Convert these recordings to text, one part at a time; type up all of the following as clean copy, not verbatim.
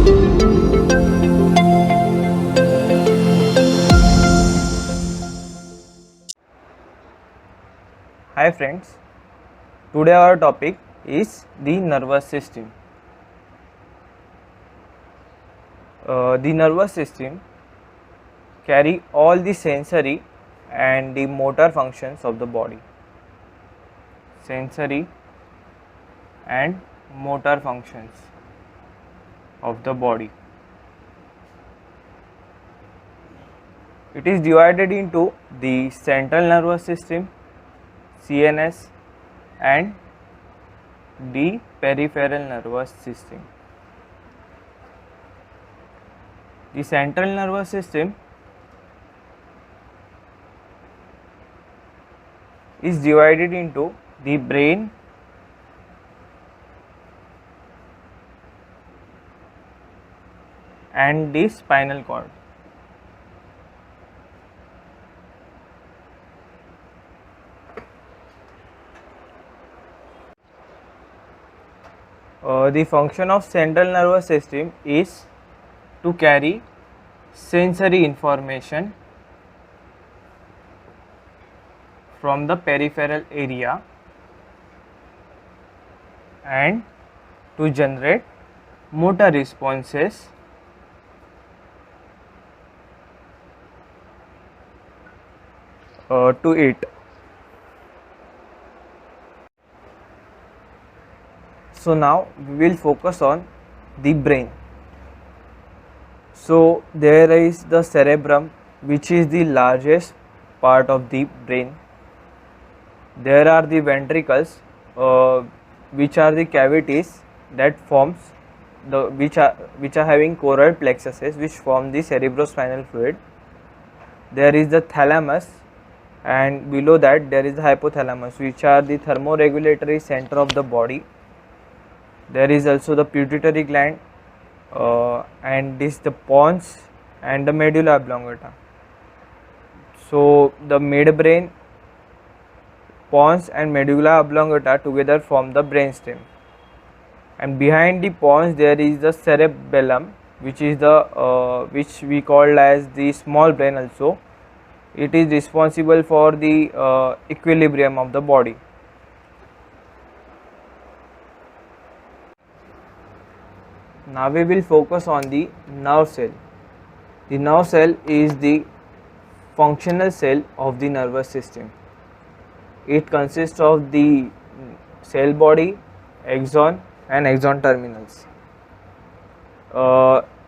Hi friends, today our topic is the nervous system. The nervous system carry all the sensory and the motor functions of the body. Sensory and motor functions of the body. It is divided into the central nervous system, CNS, and the peripheral nervous system. The central nervous system is divided into the brain, and the spinal cord. The function of central nervous system is to carry sensory information from the peripheral area and to generate motor responses to it. So now we will focus on the brain. So there is the cerebrum, which is the largest part of the brain. There are the ventricles, which are the cavities that forms which are having choroid plexuses, which form the cerebrospinal fluid. There is the thalamus, and below that there is the hypothalamus, which are the thermoregulatory center of the body. There is also the pituitary gland, and this the pons and the medulla oblongata. So the midbrain, pons and medulla oblongata together form the brainstem, and behind the pons there is the cerebellum, which is the which we call as the small brain also. It is responsible for the equilibrium of the body. Now we will focus on the nerve cell. The nerve cell is the functional cell of the nervous system. It consists of the cell body, axon and axon terminals.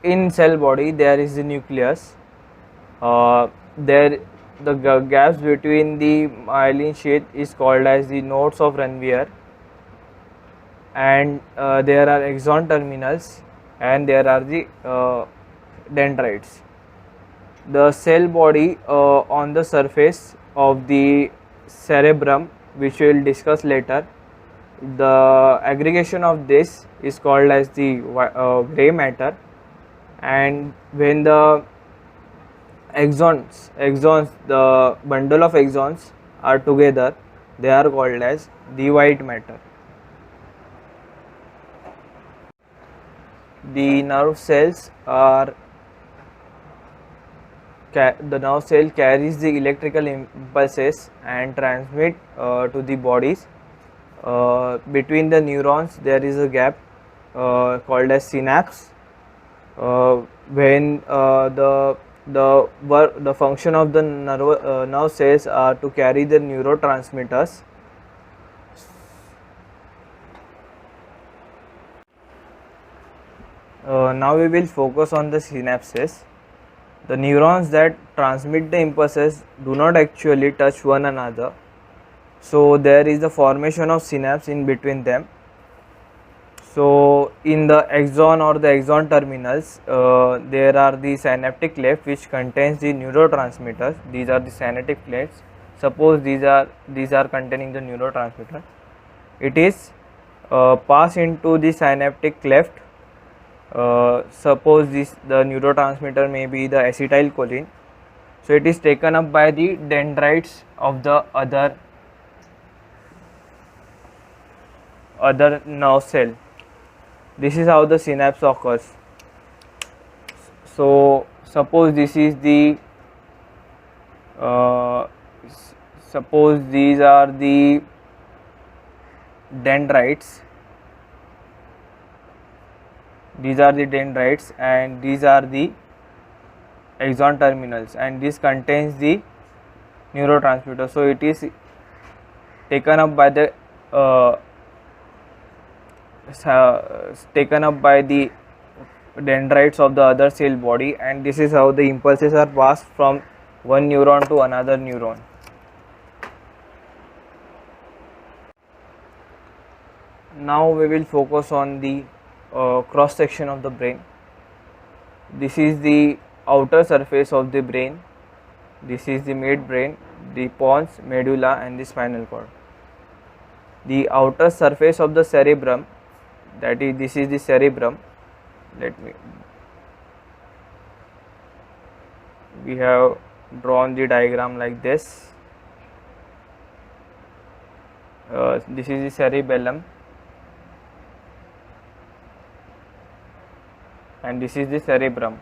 In cell body there is the nucleus. The gaps between the myelin sheath is called as the nodes of Ranvier, and there are axon terminals, and there are the dendrites. The cell body on the surface of the cerebrum, which we will discuss later, the aggregation of this is called as the gray matter, and when the axons, the bundle of axons are together, they are called as the white matter. The nerve cells are the nerve cell carries the electrical impulses and transmit to the bodies. Between the neurons there is a gap called as synapse. When the function of the nerve cells are to carry the neurotransmitters. Now we will focus on the synapses. The neurons that transmit the impulses do not actually touch one another, so there is the formation of synapse in between them. So in the axon or the axon terminals, there are the synaptic cleft which contains the neurotransmitters. These are the synaptic clefts. Suppose these are containing the neurotransmitter. It is pass into the synaptic cleft. Suppose the neurotransmitter may be the acetylcholine. So it is taken up by the dendrites of the other nerve cell. This is how the synapse occurs. So suppose this is the suppose these are the dendrites, and these are the axon terminals, and this contains the neurotransmitter. So it is taken up by the dendrites of the other cell body, and this is how the impulses are passed from one neuron to another neuron. Now we will focus on the cross section of the brain. This is the outer surface of the brain. This is the midbrain, the pons, medulla, and the spinal cord. The outer surface of the cerebrum, that is, this is the cerebrum. We have drawn the diagram like this. This is the cerebellum, and this is the cerebrum.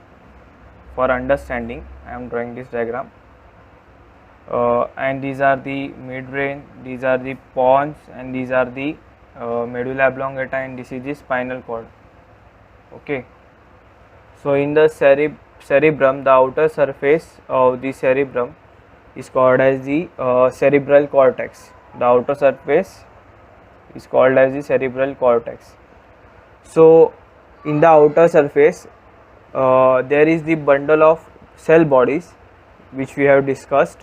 For understanding, I am drawing this diagram. And these are the midbrain, these are the pons, and these are the medulla oblongata, and this is the spinal cord. Okay. So in the cerebrum, the outer surface of the cerebrum is called as the cerebral cortex. The outer surface is called as the cerebral cortex. So in the outer surface, there is the bundle of cell bodies which we have discussed.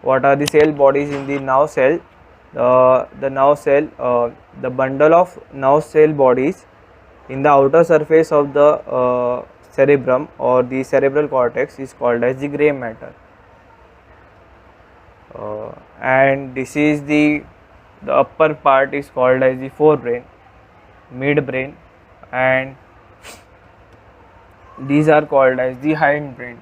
What are the cell bodies in the nerve cell? The nerve cell, the bundle of nerve cell bodies in the outer surface of the cerebrum or the cerebral cortex is called as the gray matter. And this is the upper part is called as the forebrain, midbrain, and these are called as the hindbrain.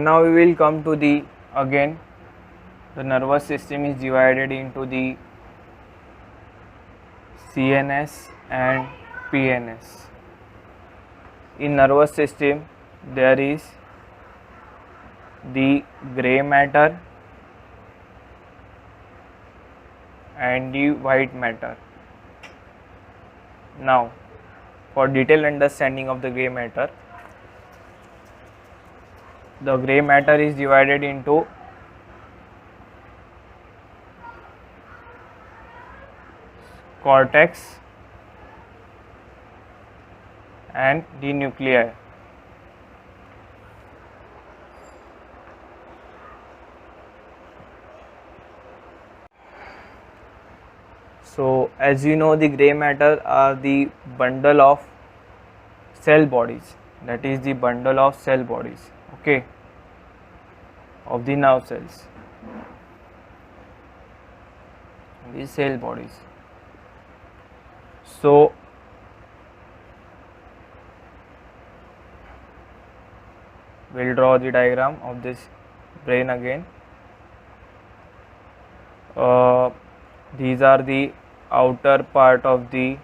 Now we will come to the nervous system is divided into the CNS and PNS. In nervous system there is the gray matter and the white matter. Now for detailed understanding of the gray matter, the gray matter is divided into cortex and the nuclei. So as you know, the gray matter are the bundle of cell bodies, that is the bundle of cell bodies, okay, of the nerve cells, these cell bodies. So we'll draw the diagram of this brain again. These are the outer part of the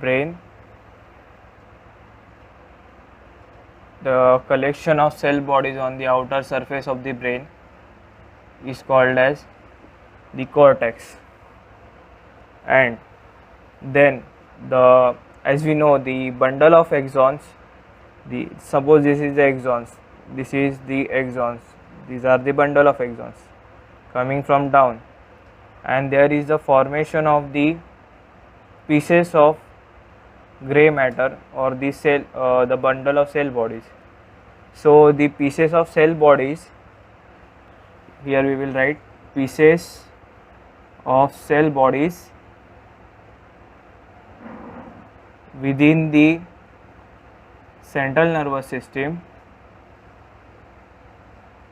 brain. The collection of cell bodies on the outer surface of the brain is called as the cortex. And then as we know, the bundle of axons, suppose this is the axons, this is the axons, these are the bundle of axons coming from down, and there is the formation of the pieces of gray matter or the cell, the bundle of cell bodies. So the pieces of cell bodies, here we will write pieces of cell bodies within the central nervous system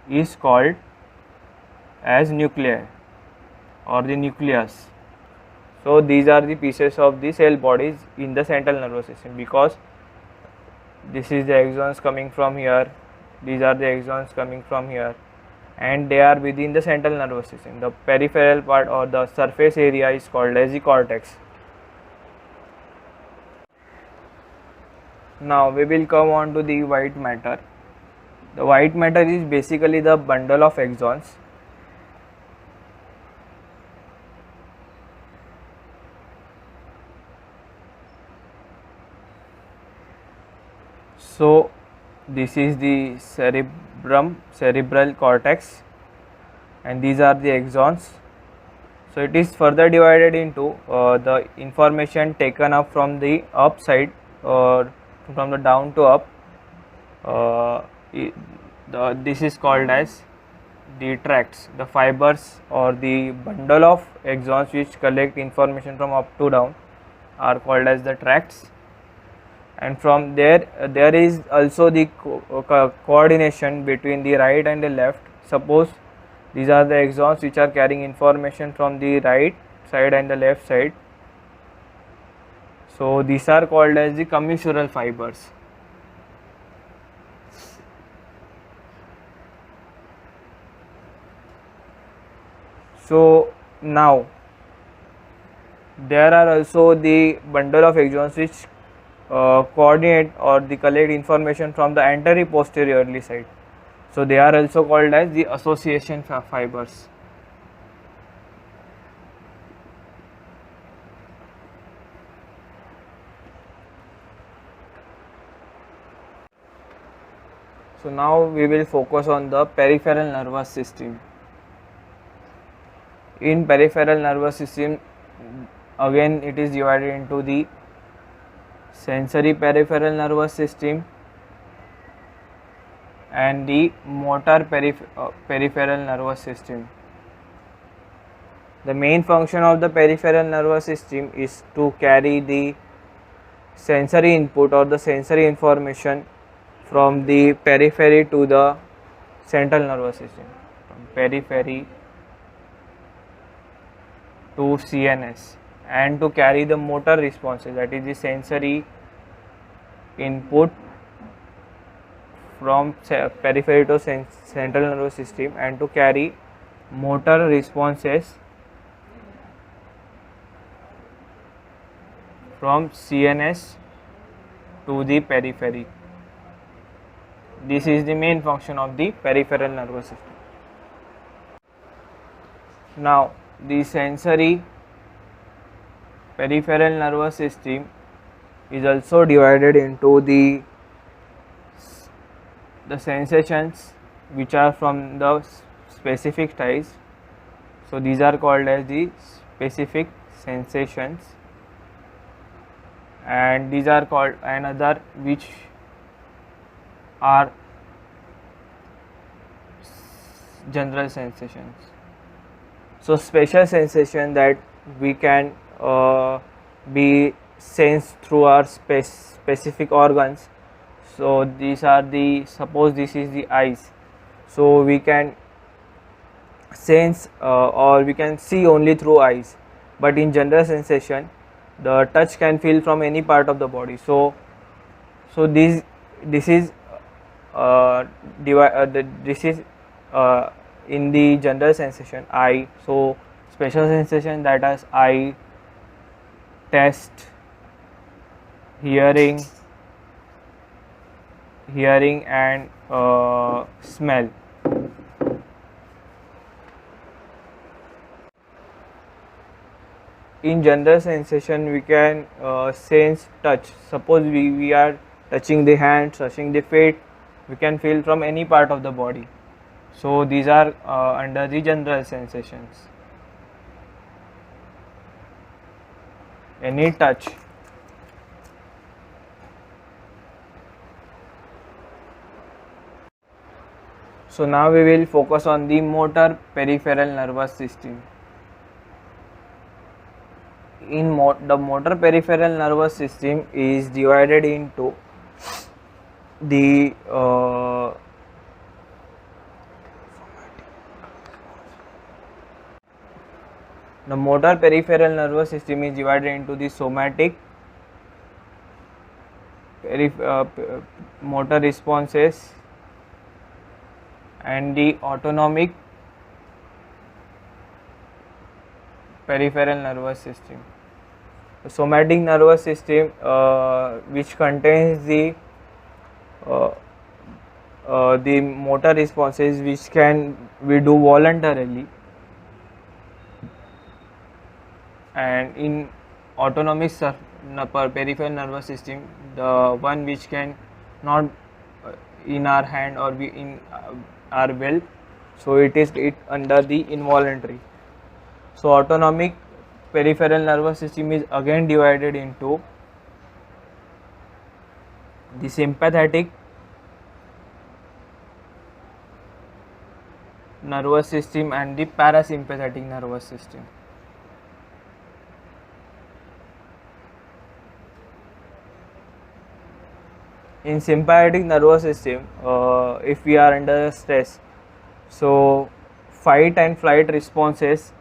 is called as nuclei or the nucleus. So these are the pieces of the cell bodies in the central nervous system, because this is the axons coming from here, these are the axons coming from here, and they are within the central nervous system. The peripheral part or the surface area is called as the cortex. Now we will come on to the white matter. The white matter is basically the bundle of axons. So this is the cerebral cortex, and these are the axons. So it is further divided into the information taken up from the upside or from the down to up. This is called as the tracts. The fibers or the bundle of axons which collect information from up to down are called as the tracts. And from there is also the coordination between the right and the left. Suppose these are the axons which are carrying information from the right side and the left side. So these are called as the commissural fibers. So now there are also the bundle of axons which coordinate or the collect information from the anterior posteriorly side. So they are also called as the association fibers. So now we will focus on the peripheral nervous system. In peripheral nervous system, again it is divided into the sensory peripheral nervous system and the motor peripheral nervous system. The main function of the peripheral nervous system is to carry the sensory input or the sensory information from the periphery to the central nervous system, from periphery to CNS, and to carry the motor responses, that is the sensory input from periphery to central nervous system, and to carry motor responses from CNS to the periphery. This is the main function of the peripheral nervous system. Now the sensory peripheral nervous system is also divided into the sensations which are from the specific ties. So these are called as the specific sensations, and these are called another which are general sensations. So special sensation that we can be sensed through our specific organs. So these are the, suppose this is the eyes, so we can sense or we can see only through eyes, but in general sensation the touch can feel from any part of the body. So this is this is in the general sensation eye. So special sensation, that is eye, taste, hearing and smell. In general sensation we can sense touch. Suppose we are touching the hand, touching the feet, we can feel from any part of the body. So these are under the general sensations. Any touch. So now we will focus on the motor peripheral nervous system. In the motor peripheral nervous system is divided into the motor peripheral nervous system is divided into the somatic motor responses and the autonomic peripheral nervous system. The somatic nervous system, which contains the motor responses which can we do voluntarily, and in autonomic peripheral nervous system, the one which can not in our hand or we in our will, so it is under the involuntary. So autonomic peripheral nervous system is again divided into the sympathetic nervous system and the parasympathetic nervous system. In sympathetic nervous system, if we are under stress, so fight and flight responses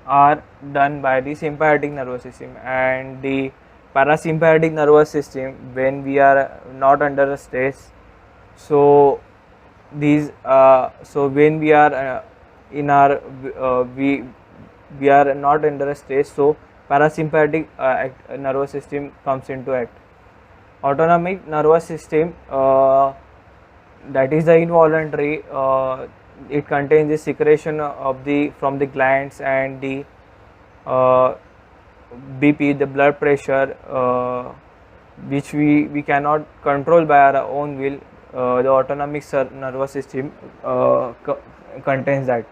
are done by the sympathetic nervous system, and the parasympathetic nervous system, when we are not under stress, so these so when we are in our we are not under stress, so parasympathetic nervous system comes into act. Autonomic nervous system, that is the involuntary, it contains the secretion of the from the glands and the BP, the blood pressure, which we cannot control by our own will. The autonomic nervous system contains that.